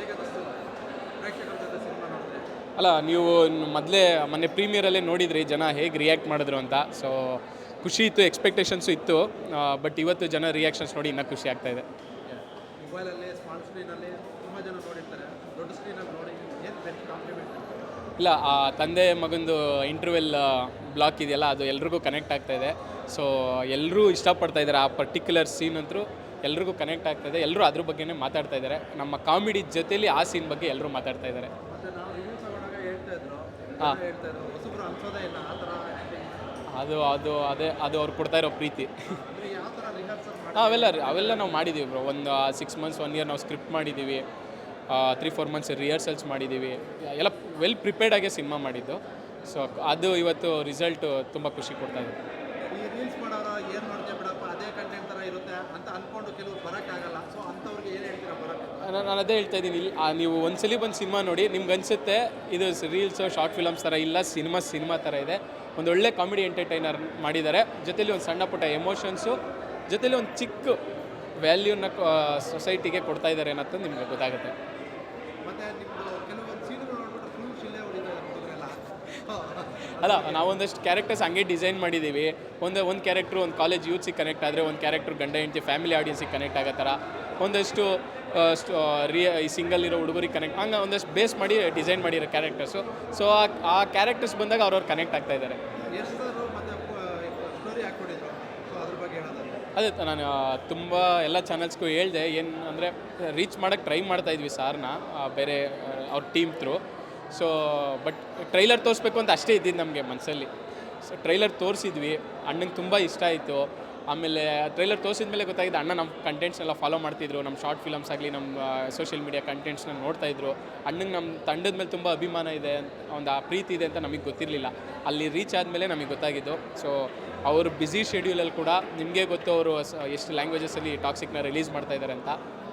ಹೇಗೆ ಅನಿಸ್ತು ಪ್ರೇಕ್ಷಕರ ಜೊತೆ ಸಿನಿಮಾ ನೋಡಿದ್ರೆ? ಅಲ್ಲ ನೀವು ಮೊದಲೇ ಮೊನ್ನೆ ಪ್ರೀಮಿಯರಲ್ಲೇ ನೋಡಿದ್ರಿ ಜನ ಹೇಗೆ ರಿಯಾಕ್ಟ್ ಮಾಡಿದ್ರು ಅಂತ. ಸೊ ಖುಷಿ ಇತ್ತು, ಎಕ್ಸ್ಪೆಕ್ಟೇಷನ್ಸು ಇತ್ತು. ಬಟ್ ಇವತ್ತು ಜನ ರಿಯಾಕ್ಷನ್ಸ್ ನೋಡಿ ಇನ್ನೂ ಖುಷಿ ಆಗ್ತಾಯಿದೆ. ಮೊಬೈಲಲ್ಲಿ ಸ್ಮಾರ್ಟ್ ಸ್ಕ್ರೀನಲ್ಲಿ ತುಂಬ ಜನ ನೋಡಿರ್ತಾರೆ, ದೊಡ್ಡ ಸ್ಕ್ರೀನಲ್ಲಿ ನೋಡಿ ಏನು ಬೆಸ್ಟ್ ಕಾಂಪ್ಲಿಮೆಂಟ್? ಇಲ್ಲ, ಆ ತಂದೆ ಮಗಂದು ಇಂಟರ್ವೆಲ್ ಬ್ಲಾಕ್ ಇದೆಯಲ್ಲ, ಅದು ಎಲ್ರಿಗೂ ಕನೆಕ್ಟ್ ಆಗ್ತಾಯಿದೆ. ಸೊ ಎಲ್ಲರೂ ಇಷ್ಟಪಡ್ತಾ ಇದ್ದಾರೆ ಆ ಪರ್ಟಿಕ್ಯುಲರ್ ಸೀನ್ ಅಂತೂ. ಎಲ್ರಿಗೂ ಕನೆಕ್ಟ್ ಆಗ್ತಾಯಿದೆ, ಎಲ್ಲರೂ ಅದ್ರ ಬಗ್ಗೆನೇ ಮಾತಾಡ್ತಾ ಇದ್ದಾರೆ. ನಮ್ಮ ಕಾಮಿಡಿ ಜೊತೆಲಿ ಆ ಸೀನ್ ಬಗ್ಗೆ ಎಲ್ಲರೂ ಮಾತಾಡ್ತಾ ಇದ್ದಾರೆ. ಮತ್ತು ನಾವು ರಿವ್ಯೂಸ್ ತಗೊಂಡಾಗ ಹೇಳ್ತಾ ಇದ್ರು ಹೊಸಬ್ರು ಅನ್ಸೋದೇ ಇಲ್ಲ ಆ ಥರ ಆ್ಯಕ್ಟಿಂಗ್. ಅದು ಅವ್ರು ಕೊಡ್ತಾ ಇರೋ ಪ್ರೀತಿ. ಅಂದರೆ ಯಾವ ಥರ ರಿಹರ್ಸಲ್ ಮಾಡಿ? ಅವೆಲ್ಲ ನಾವು ಮಾಡಿದ್ದೀವಿ ಬ್ರೋ. ಒಂದು 6 ಮಂತ್ಸ್ 1 ಇಯರ್ ನಾವು ಸ್ಕ್ರಿಪ್ಟ್ ಮಾಡಿದ್ದೀವಿ. 3-4 ಮಂತ್ಸ್ ರಿಹರ್ಸಲ್ಸ್ ಮಾಡಿದ್ದೀವಿ. ಎಲ್ಲ ವೆಲ್ ಪ್ರಿಪೇರ್ಡಾಗೆ ಸಿನಿಮಾ ಮಾಡಿದ್ದು. ಸೊ ಅದು ಇವತ್ತು ರಿಸಲ್ಟು ತುಂಬ ಖುಷಿ ಕೊಡ್ತಾ ಇದೆ. ಈ ರೀಲ್ಸ್ ಮಾಡೋರು ಏನು ನೋಡ್ತೀಯ ಬಿಡಪ್ಪ ಅದೇ ಕಂಟೆಂಟ್ ಥರ ಇರುತ್ತೆ ಅಂತ ಅಂದ್ಕೊಂಡು ಕೆಲವ್ರು ಬರೋಕ್ಕಾಗಲ್ಲ. ಸೊ ಅಂಥವ್ರಿಗೆ ಏನು ಹೇಳ್ತೀರಾ ಬರೋಕ್ಕೆ? ನಾನು ಅದೇ ಹೇಳ್ತಾ ಇದ್ದೀನಿ, ನೀವು ಒಂದ್ಸಲಿ ಬಂದು ಸಿನಿಮಾ ನೋಡಿ, ನಿಮ್ಗೆ ಅನಿಸುತ್ತೆ ಇದು ರೀಲ್ಸು ಶಾರ್ಟ್ ಫಿಲಮ್ಸ್ ಥರ ಇಲ್ಲ, ಸಿನಿಮಾ ಥರ ಇದೆ. ಒಂದೊಳ್ಳೆ ಕಾಮಿಡಿ ಎಂಟರ್ಟೈನರ್ ಮಾಡಿದ್ದಾರೆ, ಜೊತೆಲಿ ಒಂದು ಸಣ್ಣ ಪುಟ್ಟ ಎಮೋಷನ್ಸು, ಜೊತೆಲಿ ಒಂದು ಚಿಕ್ಕ ವ್ಯಾಲ್ಯೂನ ಸೊಸೈಟಿಗೆ ಕೊಡ್ತಾ ಇದ್ದಾರೆ ಅನ್ನೋದು ನಿಮಗೆ ಗೊತ್ತಾಗುತ್ತೆ. ಮತ್ತು ನಿಮ್ಮದು ಕೆಲವೊಂದು ಸೀನ್ಗಳು ನೋಡ್ಬಿಟ್ಟು ಫುಲ್ ಶಿಲ್ಲೆ ಹೊಡಿತಾರೆ. ಅಲ್ಲ, ನಾವೊಂದಷ್ಟು ಕ್ಯಾರೆಕ್ಟರ್ಸ್ ಹಂಗೆ ಡಿಸೈನ್ ಮಾಡಿದ್ದೀವಿ. ಒಂದು ಕ್ಯಾರೆಕ್ಟ್ರು ಒಂದು ಕಾಲೇಜ್ ಯೂತ್ಸಿಗೆ ಕನೆಕ್ಟ್ ಆದರೆ, ಒಂದು ಕ್ಯಾರೆಕ್ಟ್ರು ಗಂಡ ಹೆಂಡತಿ ಫ್ಯಾಮಿಲಿ ಆಡಿಯನ್ಸಿಗೆ ಕನೆಕ್ಟ್ ಆಗೋ ಥರ, ಒಂದಷ್ಟು ಈ ಸಿಂಗಲ್ ಇರೋ ಹುಡುಗರಿಗೆ ಕನೆಕ್ಟ್, ಹಂಗೆ ಒಂದಷ್ಟು ಬೇಸ್ ಮಾಡಿ ಡಿಸೈನ್ ಮಾಡಿರೋ ಕ್ಯಾರೆಕ್ಟರ್ಸು. ಸೊ ಆ ಕ್ಯಾರೆಕ್ಟರ್ಸ್ ಬಂದಾಗ ಅವ್ರವ್ರು ಕನೆಕ್ಟ್ ಆಗ್ತಾ ಇದ್ದಾರೆ. ಹೆಸರು ಮತ್ತು ಸ್ಟೋರಿ ಹಾಕ್ಕೊಟ್ಟಿದ್ರು, ಸೊ ಅದ್ರ ಬಗ್ಗೆ ಹೇಳೋದು. ಅದೇ ನಾನು ತುಂಬ ಎಲ್ಲ ಚಾನಲ್ಸ್ಗೂ ಹೇಳಿದೆ, ಏನು ಅಂದರೆ ರೀಚ್ ಮಾಡೋಕ್ಕೆ ಟ್ರೈ ಮಾಡ್ತಾಯಿದ್ವಿ ಸಾರ್ನ, ಬೇರೆ ಅವ್ರ team through. So but trailer ತೋರಿಸ್ಬೇಕು ಅಂತ ಅಷ್ಟೇ ಇದ್ದಿದ್ದು ನಮಗೆ ಮನಸ್ಸಲ್ಲಿ. ಸೊ ಟ್ರೈಲರ್ ತೋರಿಸಿದ್ವಿ, ಅಣ್ಣಂಗೆ ತುಂಬ ಇಷ್ಟ ಆಯಿತು. ಆಮೇಲೆ ಟ್ರೈಲರ್ ತೋರಿಸಿದ ಮೇಲೆ ಗೊತ್ತಾಗಿದೆ ಅಣ್ಣ ನಮ್ಮ ಕಂಟೆಂಟ್ಸ್ನೆಲ್ಲ ಫಾಲೋ ಮಾಡ್ತಿದ್ರು, ನಮ್ಮ ಶಾರ್ಟ್ ಫಿಲಮ್ಸ್ ಆಗಲಿ, ನಮ್ಮ ಸೋಷಿಯಲ್ ಮೀಡಿಯಾ ಕಂಟೆಂಟ್ಸ್ನ ನೋಡ್ತಾಯಿದ್ರು. ಅಣ್ಣಂಗೆ ನಮ್ಮ ತಂಡದ ಮೇಲೆ ತುಂಬ ಅಭಿಮಾನ ಇದೆ, ಒಂದು ಆ ಪ್ರೀತಿ ಇದೆ ಅಂತ ನಮಗೆ ಗೊತ್ತಿರಲಿಲ್ಲ. ಅಲ್ಲಿ ರೀಚ್ ಆದಮೇಲೆ ನಮಗೆ ಗೊತ್ತಾಗಿದ್ದು. ಸೊ ಅವರು ಬ್ಯುಸಿ ಶೆಡ್ಯೂಲಲ್ಲಿ ಕೂಡ, ನಿಮಗೆ ಗೊತ್ತು ಅವರು ಎಷ್ಟು ಲ್ಯಾಂಗ್ವೇಜಸಲ್ಲಿ ಟಾಕ್ಸಿಕ್ನ ರಿಲೀಸ್ ಮಾಡ್ತಾಯಿದ್ದಾರೆ ಅಂತ.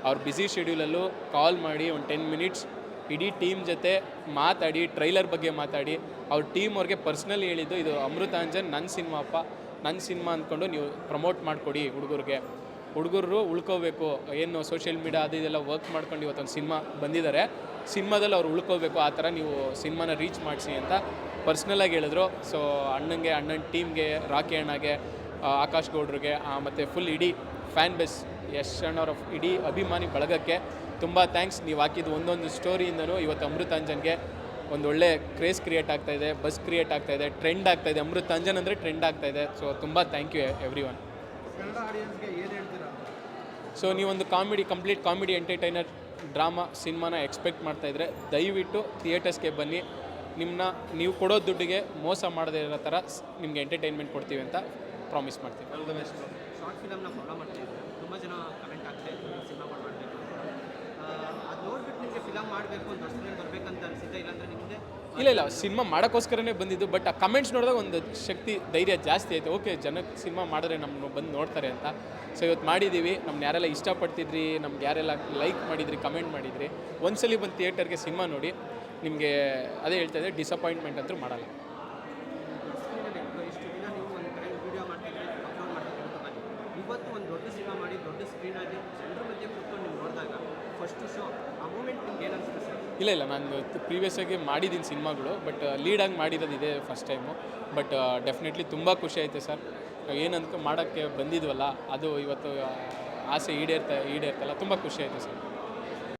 ಅವ್ರ ಬ್ಯುಸಿ ಶೆಡ್ಯೂಲಲ್ಲೂ ಕಾಲ್ ಮಾಡಿ ಒಂದು 10 ಮಿನಿಟ್ಸ್ ಇಡೀ ಟೀಮ್ ಜೊತೆ ಮಾತಾಡಿ, ಟ್ರೈಲರ್ ಬಗ್ಗೆ ಮಾತಾಡಿ, ಅವ್ರ ಟೀಮ್ ಅವ್ರಿಗೆ ಪರ್ಸ್ನಲಿ ಹೇಳಿದ್ದು, ಇದು ಅಮೃತಾಂಜನ್ ನನ್ನ ಸಿನಿಮಾ ಅಪ್ಪ, ನನ್ನ ಸಿನಿಮಾ ಅಂದ್ಕೊಂಡು ನೀವು ಪ್ರಮೋಟ್ ಮಾಡಿಕೊಡಿ ಹುಡುಗರು ಉಳ್ಕೋಬೇಕು. ಏನು ಸೋಷಿಯಲ್ ಮೀಡಿಯಾ ಅದು ಇದೆಲ್ಲ ವರ್ಕ್ ಮಾಡ್ಕೊಂಡು ಇವತ್ತೊಂದು ಸಿನಿಮಾ ಬಂದಿದ್ದಾರೆ, ಸಿನಿಮಾದಲ್ಲಿ ಅವ್ರು ಉಳ್ಕೋಬೇಕು, ಆ ಥರ ನೀವು ಸಿನಿಮಾನ ರೀಚ್ ಮಾಡಿಸಿ ಅಂತ ಪರ್ಸ್ನಲಾಗಿ ಹೇಳಿದ್ರು. ಸೊ ಅಣ್ಣನ ಟೀಮ್ಗೆ, ರಾಕಿ ಅಣ್ಣಗೆ, ಆಕಾಶ್ ಗೌಡ್ರಿಗೆ, ಮತ್ತು ಫುಲ್ ಇಡೀ ಫ್ಯಾನ್ ಬೇಸ್, ಯಶ್ ಅಣ್ಣವ್ರ ಇಡೀ ಅಭಿಮಾನಿ ಬಳಗಕ್ಕೆ ತುಂಬ ಥ್ಯಾಂಕ್ಸ್. ನೀವು ಹಾಕಿದ್ದು ಒಂದೊಂದು ಸ್ಟೋರಿಯಿಂದನೂ ಇವತ್ತು ಅಮೃತಾಂಜನ್ಗೆ ಒಂದೊಳ್ಳೆ ಕ್ರೇಜ್ ಕ್ರಿಯೇಟ್ ಆಗ್ತಾಯಿದೆ, ಬಸ್ ಕ್ರಿಯೇಟ್ ಆಗ್ತಾಯಿದೆ, ಟ್ರೆಂಡ್ ಆಗ್ತಾಯಿದೆ. ಅಮೃತಾಂಜನ್ ಅಂದರೆ ಟ್ರೆಂಡ್ ಆಗ್ತಾಯಿದೆ. ಸೊ ತುಂಬ thank you everyone. Kannada ಆಡಿಯನ್ಸ್ಗೆ ಏನು ಹೇಳ್ತೀರಾ? ಸೊ ನೀವೊಂದು ಕಂಪ್ಲೀಟ್ ಕಾಮಿಡಿ ಎಂಟರ್ಟೈನರ್ ಡ್ರಾಮಾ ಸಿನಿಮಾನ ಎಕ್ಸ್ಪೆಕ್ಟ್ ಮಾಡ್ತಾಯಿದ್ರೆ ದಯವಿಟ್ಟು ಥಿಯೇಟರ್ಸ್ಗೆ ಬನ್ನಿ. ನೀವು ಕೊಡೋ ದುಡ್ಡಿಗೆ ಮೋಸ ಮಾಡದೇ ಇರೋ ಥರ ನಿಮಗೆ ಎಂಟರ್ಟೈನ್ಮೆಂಟ್ ಕೊಡ್ತೀವಿ ಅಂತ ಪ್ರಾಮಿಸ್ ಮಾಡ್ತೀವಿ. ಶಾರ್ಟ್ ಫಿಲಮ್ನ ಫಾಲೋ ಮಾಡ್ತಾಯಿದ್ರು, ತುಂಬ ಜನ ಕಮೆಂಟ್ ಆಗ್ತಾಯಿದ್ರು ಸಿನಿಮಾ ಮಾಡಬೇಕು, ಅದು ನೋಡ್ಬಿಟ್ಟು ನಿಮಗೆ ಫಿಲಮ್ ಮಾಡಬೇಕು ಅಂತ ದರ್ಶನ ಬರಬೇಕಂತ ಅನಿಸಿದ್ದೆ, ಇಲ್ಲಾಂದರೆ ನಿಮಗೆ? ಇಲ್ಲ, ಸಿನಿಮಾ ಮಾಡೋಕ್ಕೋಸ್ಕರನೇ ಬಂದಿದ್ದು. ಬಟ್ ಆ ಕಮೆಂಟ್ಸ್ ನೋಡಿದಾಗ ಒಂದು ಶಕ್ತಿ, ಧೈರ್ಯ ಜಾಸ್ತಿ ಆಯಿತು. ಓಕೆ, ಜನಕ್ಕೆ ಸಿನಿಮಾ ಮಾಡಿದ್ರೆ ನಮ್ಮನ್ನು ಬಂದು ನೋಡ್ತಾರೆ ಅಂತ. ಸೊ ಇವತ್ತು ಮಾಡಿದ್ದೀವಿ. ನಮ್ಗೆ ಯಾರೆಲ್ಲ ಇಷ್ಟಪಡ್ತಿದ್ರಿ, ನಮ್ಗೆ ಯಾರೆಲ್ಲ ಲೈಕ್ ಮಾಡಿದ್ರಿ, ಕಮೆಂಟ್ ಮಾಡಿದ್ರಿ, ಒಂದ್ಸಲಿ ಬಂದು ಥಿಯೇಟರ್ಗೆ ಸಿನಿಮಾ ನೋಡಿ. ನಿಮಗೆ ಅದೇ ಹೇಳ್ತಾ ಇದ್ದೆ, ಡಿಸಪಾಯಿಂಟ್ಮೆಂಟ್ ಅಂತೂ ಮಾಡಲ್ಲ. ಇಷ್ಟು ದಿನ ನೀವು ಒಂದು ಕಡೆ ವೀಡಿಯೋ ಮಾಡ್ತಿದ್ರಿ, ಅಪ್ಲೋಡ್ ಮಾಡ್ತಿದ್ರಿ, ಇವತ್ತು ಒಂದು ದೊಡ್ಡ ಸಿನಿಮಾ ಮಾಡಿ ದೊಡ್ಡ ಸ್ಕ್ರೀನಲ್ಲಿ ಜನರ ಮಧ್ಯೆ ಕೂತ್ಕೊಂಡು ನೀವು ನೋಡಿದಾಗ ಫಸ್ಟು ಶೋ ಆ ಮೂಮೆಂಟ್ ನಿಮ್ಗೆ ಏನು ಅನಿಸುತ್ತೆ ಸರ್? ಇಲ್ಲ, ನಾನು ಪ್ರೀವಿಯಸ್ ಆಗಿ ಮಾಡಿದ್ದೀನಿ ಸಿನಿಮಾಗಳು, ಬಟ್ ಲೀಡಾಗಿ ಮಾಡಿರೋದು ಇದೆ ಫಸ್ಟ್ ಟೈಮು. ಬಟ್ ಡೆಫಿನೆಟ್ಲಿ ತುಂಬ ಖುಷಿ ಆಯಿತು ಸರ್. ಏನಂತ ಮಾಡೋಕ್ಕೆ ಬಂದಿದ್ವಲ್ಲ, ಅದು ಇವತ್ತು ಆಸೆ ಈಡೇರ್ತಲ್ಲ, ತುಂಬ ಖುಷಿ ಆಯಿತು ಸರ್.